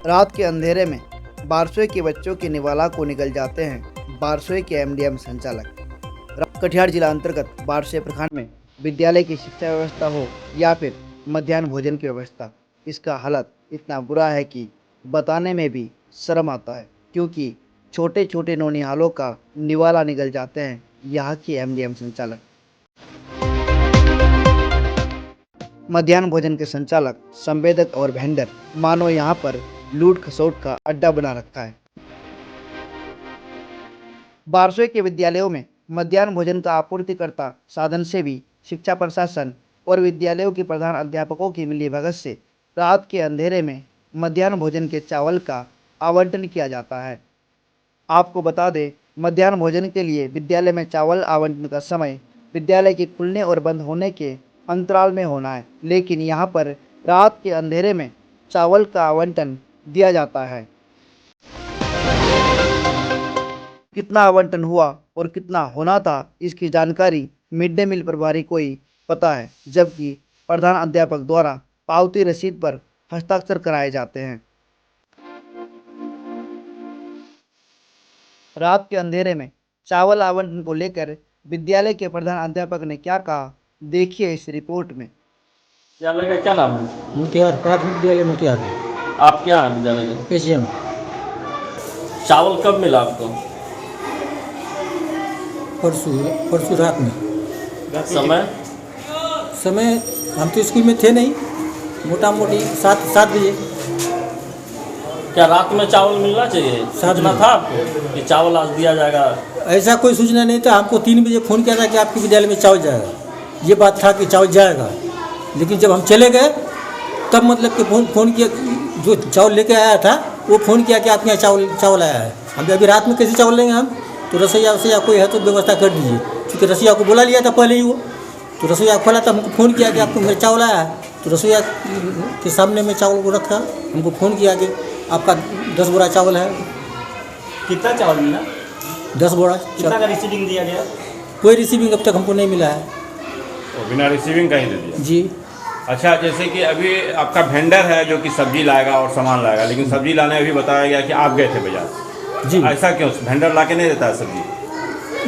रात के अंधेरे में बारसोई के बच्चों के निवाला को निकल जाते हैं बारसोई के एमडीएम संचालक। कटिहार जिला अंतर्गत बारसोई प्रखंड में विद्यालय की शिक्षा व्यवस्था हो या फिर मध्याह्न भोजन की व्यवस्था, इसका हालत इतना बुरा है कि बताने में भी शर्म आता है, क्योंकि छोटे छोटे नौनिहालों का निवाला निकल जाते हैं यहाँ के एमडीएम संचालक। मध्याह्न भोजन के संचालक, संवेदक और वेंडर मानो यहाँ पर लूट खसोट का अड्डा बना रखा है। बारसोई के विद्यालयों में मध्याह्न भोजन का आपूर्तिकर्ता साधन से भी शिक्षा प्रशासन और विद्यालयों के प्रधान अध्यापकों की मिलीभगत से रात के अंधेरे में मध्याह्न भोजन के चावल का आवंटन किया जाता है। आपको बता दें, मध्याह्न भोजन के लिए विद्यालय में चावल आवंटन का समय विद्यालय के खुलने और बंद होने के अंतराल में होना है, लेकिन यहाँ पर रात के अंधेरे में चावल का आवंटन दिया जाता है। कितना आवंटन हुआ और कितना होना था, इसकी जानकारी मिड डे मील प्रभारी को ही पता है, जबकि प्रधान अध्यापक द्वारा पावती रसीद पर हस्ताक्षर कराए जाते हैं। रात के अंधेरे में चावल आवंटन को लेकर विद्यालय के प्रधान अध्यापक ने क्या कहा, देखिए इस रिपोर्ट में। विद्यालय का क्या नाम है? मोतिहार प्राथमिक विद्यालय मोतिहार। आप क्या हैं विद्यालय के? पेशियम। चावल कब मिला आपको? परसों रात में। समय हम तो स्कूल में थे नहीं, मोटा मोटी 7 बजे। क्या रात में चावल मिलना चाहिए? सूचना था आपको कि चावल आज दिया जाएगा? ऐसा कोई सूचना नहीं था। हमको 3 बजे फ़ोन किया था कि आपके विद्यालय में चावल जाएगा, ये बात था कि चावल जाएगा। लेकिन जब हम चले गए तब मतलब कि फ़ोन किया, जो चावल लेके आया था वो फ़ोन किया कि आपके यहाँ चावल आया है। हम अभी रात में कैसे चावल लेंगे हम? तो रसोईया कोई है तो व्यवस्था कर दीजिए, क्योंकि रसोईया को बोला लिया था पहले ही वो। तो रसोईया खोला था, हमको फ़ोन किया कि आपको मेरा चावल आया है। तो रसोईया के सामने में चावल को रखा, हमको फ़ोन किया कि आपका 10 बोरा चावल है। कितना चावल मिला? 10 बोरा। कितना का रिसीविंग दिया गया? कोई रिसीविंग अब तक हमको नहीं मिला है। तो बिना रिसीविंग का ही दे दिया जी। अच्छा, जैसे कि अभी आपका वेंडर है जो कि सब्जी लाएगा और सामान लाएगा, लेकिन सब्जी लाने अभी बताया गया कि आप गए थे बाजार जी। ऐसा क्यों? वेंडर ला के नहीं देता है सब्जी?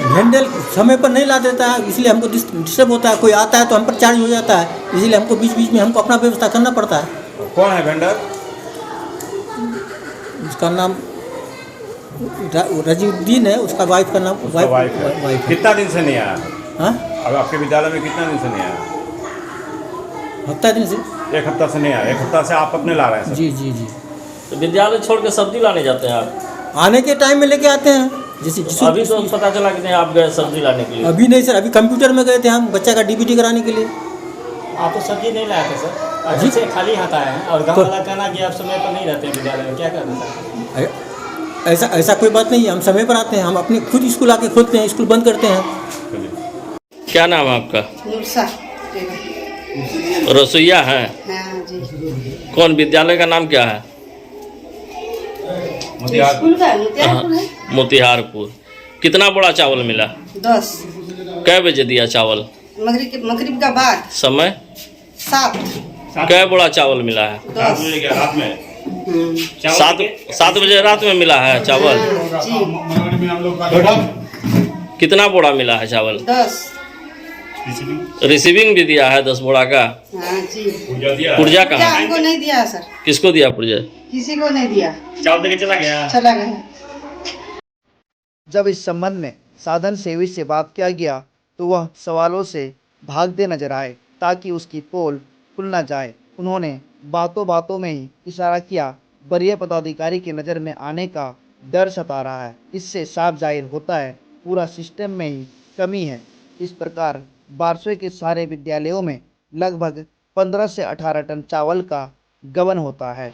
वेंडर समय पर नहीं ला देता है, इसलिए हमको डिस्टर्ब होता है। कोई आता है तो हम पर चार्ज हो जाता है, इसलिए हमको बीच बीच में हमको अपना व्यवस्था करना पड़ता है। कौन है वेंडर? उसका नाम रजीउद्दीन है, उसका वाइफ का नाम वाइफ है। कितना दिन से नहीं आया? हाँ, अब आपके विद्यालय में कितना दिन से नहीं आया? हफ्ता दिन से। 1 हफ्ता से नहीं आया। 1 हफ्ता से आप अपने ला रहे हैं? जी जी जी। तो विद्यालय छोड़ के सब्जी लाने जाते हैं आप? आने के टाइम में लेके आते हैं। जैसे अभी तो पता चला कि नहीं आप गए सब्जी लाने के लिए? अभी नहीं सर, अभी कंप्यूटर में गए थे हम बच्चा का डीबीटी कराने के लिए। आप तो सब्जी नहीं लाए थे सर, अभी से खाली हाथ आए हैं और गाँव वाला कहना कि आप समय पर नहीं रहते हैं विद्यालय में, क्या करना सर? ऐसा कोई बात नहीं है, हम समय पर आते हैं। हम अपने खुद स्कूल आके खोलते हैं, स्कूल बंद करते हैं। क्या नाम है आपका? नूरसा। रसोईया हैं? हाँ जी। कौन विद्यालय का नाम क्या है? स्कूल का मोतिहारपुर है। मोतिहारपुर। कितना बड़ा चावल मिला? 10। कै बजे दिया चावल? मगरिब का बाद। समय? 7। कै बड़ा चावल मिला है? 10। रात में 7 बजे रात में मिला है चावल? जी। कितना बोरा मिला है चावल? 10। रिसीविंग भी दिया है 10 बोरा का? हाँ जी। पुर्जा क्या कहाँ? हमको नहीं दिया सर, किसको दिया पुर्जा? किसी को नहीं दिया, चावल देके चला गया। चला गया। जब इस संबंध में साधन सेवी से बात किया गया तो वह सवालों से भागते नजर आए ताकि उसकी पोल खुल न जाए। उन्होंने बातों बातों में ही इशारा किया, वरीय पदाधिकारी की नज़र में आने का डर सता रहा है। इससे साफ जाहिर होता है पूरा सिस्टम में ही कमी है। इस प्रकार बारसोई के सारे विद्यालयों में लगभग 15 से 18 टन चावल का गबन होता है।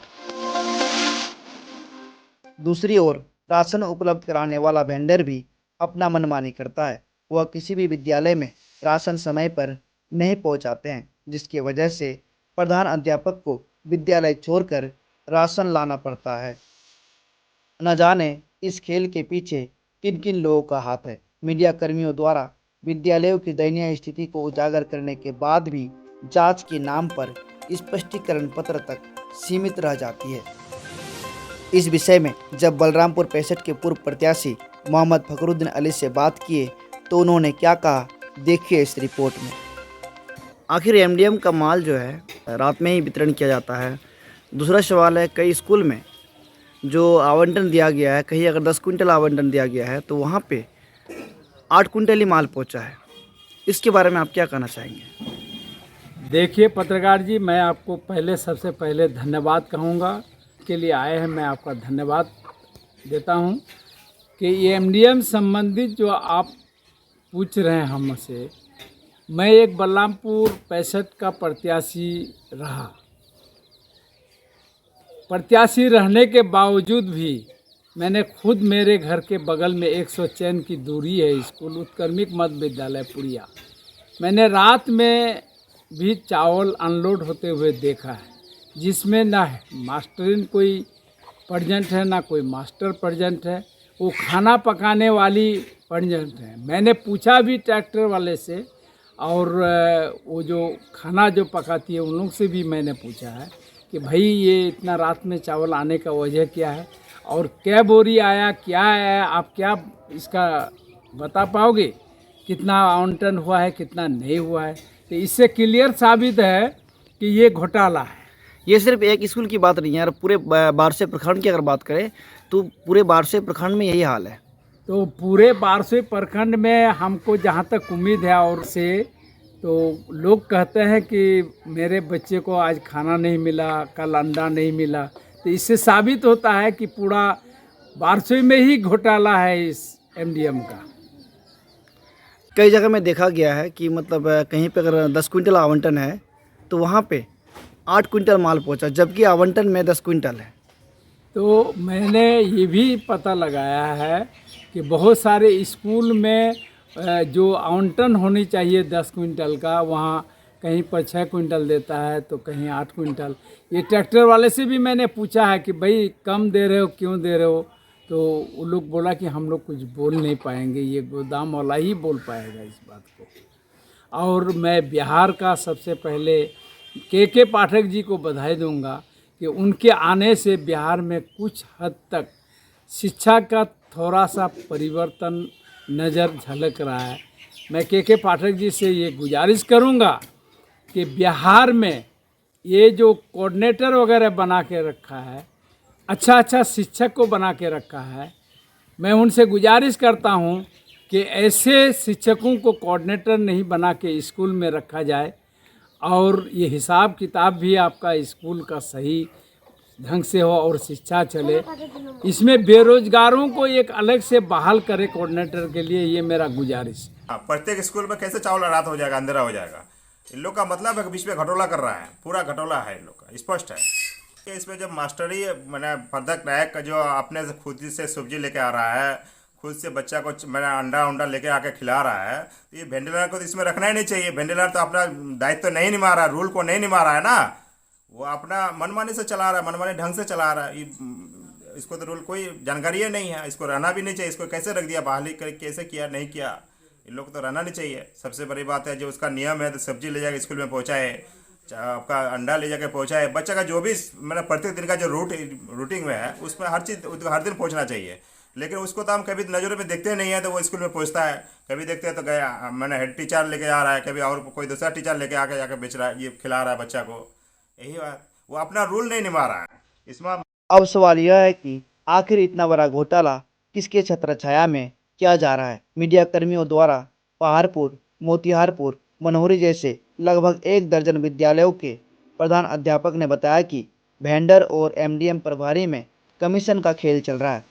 दूसरी ओर राशन उपलब्ध कराने वाला वेंडर भी अपना मनमानी करता है। वह किसी भी विद्यालय में राशन समय पर नहीं पहुंचाते हैं, जिसकी वजह से प्रधान अध्यापक को विद्यालय छोड़कर राशन लाना पड़ता है। न जाने इस खेल के पीछे किन किन लोगों का हाथ है। मीडिया कर्मियों द्वारा विद्यालयों की दयनीय स्थिति को उजागर करने के बाद भी जांच के नाम पर स्पष्टीकरण पत्र तक सीमित रह जाती है। इस विषय में जब बलरामपुर 65 के पूर्व प्रत्याशी मोहम्मद फखरुद्दीन अली से बात किए तो उन्होंने क्या कहा, देखिए इस रिपोर्ट में। आखिर एमडीएम का माल जो है रात में ही वितरण किया जाता है। दूसरा सवाल है, कई स्कूल में जो आवंटन दिया गया है, कहीं अगर 10 कुंटल आवंटन दिया गया है तो वहाँ पे 8 कुंटल ही माल पहुँचा है। इसके बारे में आप क्या कहना चाहेंगे? देखिए पत्रकार जी, मैं आपको सबसे पहले धन्यवाद कहूँगा के लिए आए हैं। मैं आपका धन्यवाद देता हूँ कि ये एमडीएम संबंधित जो आप पूछ रहे हैं हमसे, मैं एक बलरामपुर 65 का प्रत्याशी रहा। प्रत्याशी रहने के बावजूद भी मैंने खुद, मेरे घर के बगल में 100 चैन की दूरी है स्कूल उत्क्रमिक मध्य विद्यालय पुड़िया, मैंने रात में भी चावल अनलोड होते हुए देखा है, जिसमें ना मास्टरीन कोई प्रेजेंट है ना कोई मास्टर प्रेजेंट है, वो खाना पकाने वाली प्रेजेंट है। मैंने पूछा भी ट्रैक्टर वाले से, और वो जो खाना जो पकाती है उन लोग से भी मैंने पूछा है कि भाई ये इतना रात में चावल आने का वजह क्या है और क्या बोरी आया, क्या है, आप क्या इसका बता पाओगे, कितना आवंटन हुआ है, कितना नहीं हुआ है। तो इससे क्लियर साबित है कि ये घोटाला है। ये सिर्फ एक स्कूल की बात नहीं है यार, पूरे बारसे प्रखंड की अगर बात करें तो पूरे बारसे प्रखंड में यही हाल है। तो पूरे बारसे प्रखंड में हमको जहाँ तक उम्मीद है, और से तो लोग कहते हैं कि मेरे बच्चे को आज खाना नहीं मिला, कल अंडा नहीं मिला, तो इससे साबित होता है कि पूरा बारसे में ही घोटाला है इस एमडीएम का। कई जगह में देखा गया है कि मतलब कहीं पे अगर 10 कुंटल आवंटन है तो वहाँ पे 8 कुंटल माल पहुँचा, जबकि आवंटन में 10 कुंटल है। तो मैंने ये भी पता लगाया है कि बहुत सारे स्कूल में जो आवंटन होनी चाहिए 10 कुंटल का, वहाँ कहीं पर 6 कुंटल देता है तो कहीं 8 कुंटल। ये ट्रैक्टर वाले से भी मैंने पूछा है कि भाई कम दे रहे हो, क्यों दे रहे हो, तो वो लोग बोला कि हम लोग कुछ बोल नहीं पाएंगे, ये गोदाम वाला ही बोल पाएगा इस बात को। और मैं बिहार का सबसे पहले के पाठक जी को बधाई दूंगा कि उनके आने से बिहार में कुछ हद तक शिक्षा का थोड़ा सा परिवर्तन नज़र झलक रहा है। मैं के पाठक जी से ये गुजारिश करूंगा कि बिहार में ये जो कोऑर्डिनेटर वगैरह बना के रखा है, अच्छा शिक्षक को बना के रखा है, मैं उनसे गुजारिश करता हूं कि ऐसे शिक्षकों को कोऑर्डिनेटर नहीं बना के स्कूल में रखा जाए, और ये हिसाब किताब भी आपका स्कूल का सही ढंग से हो और शिक्षा चले। इसमें बेरोजगारों को एक अलग से बहाल करे कोऑर्डिनेटर के लिए, ये मेरा गुजारिश। प्रत्येक स्कूल में कैसे चावल रात हो जाएगा, अंधेरा हो जाएगा। इन लोग का मतलब है कि बीच में घटोला कर रहा है, पूरा घटोला है इन लोग का, स्पष्ट है कि इसमें जब मास्टरी मैंने प्रदक नायक जो अपने से खुद से सब्जी लेके आ रहा है, खुद से बच्चा को मैंने अंडा लेके आके खिला रहा है, तो ये वेंटिलेटर को तो इसमें रखना ही नहीं चाहिए। वेंटिलेटर तो अपना दायित्व नहीं निभा रहा है, रूल को नहीं निभा रहा है ना, वो अपना मनमानी से चला रहा है, मनमानी ढंग से चला रहा है। इसको तो रूल कोई जानकारी ही नहीं है, इसको रहना भी नहीं चाहिए। इसको कैसे रख दिया, बहाली कैसे किया, नहीं किया, इन लोग को तो रहना नहीं चाहिए। सबसे बड़ी बात है जो उसका नियम है, तो सब्जी ले जाकर स्कूल में पहुँचाए, आपका अंडा ले जाकर पहुँचाए, बच्चा का जो भी मतलब प्रत्येक दिन का जो रूटीन में है उसमें हर चीज़ हर दिन पहुँचना चाहिए। लेकिन उसको तो हम कभी नज़रों में देखते नहीं है, तो वो स्कूल में पहुँचता है, कभी देखते हैं तो गया मैंने हेड टीचर लेके आ रहा है, कभी और कोई दूसरा टीचर लेके आके जाकर बेच रहा है, ये खिला रहा है बच्चा को। यही बात, वो अपना रूल नहीं निभा रहा है इसमें। अब सवाल यह है कि आखिर इतना बड़ा घोटाला किसके छत्रछाया में किया जा रहा है? मीडिया कर्मियों द्वारा पहाड़पुर, मोतिहारपुर, मनोहरी जैसे लगभग 1 दर्जन विद्यालयों के प्रधान अध्यापक ने बताया कि वेंडर और एमडीएम प्रभारी में कमीशन का खेल चल रहा है।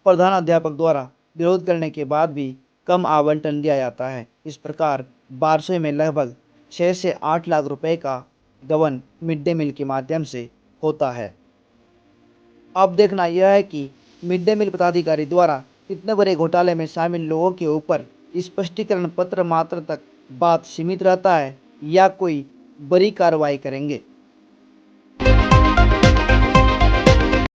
प्रधान अध्यापक द्वारा विरोध करने के बाद भी कम आवंटन दिया जाता है। इस प्रकार बारसोई में लगभग 6 से 8 लाख रुपए का गबन मिड डे मील के माध्यम से होता है। अब देखना यह है कि मिड डे मील पदाधिकारी द्वारा इतने बड़े घोटाले में शामिल लोगों के ऊपर स्पष्टीकरण पत्र मात्र तक बात सीमित रहता है या कोई बड़ी कार्रवाई करेंगे।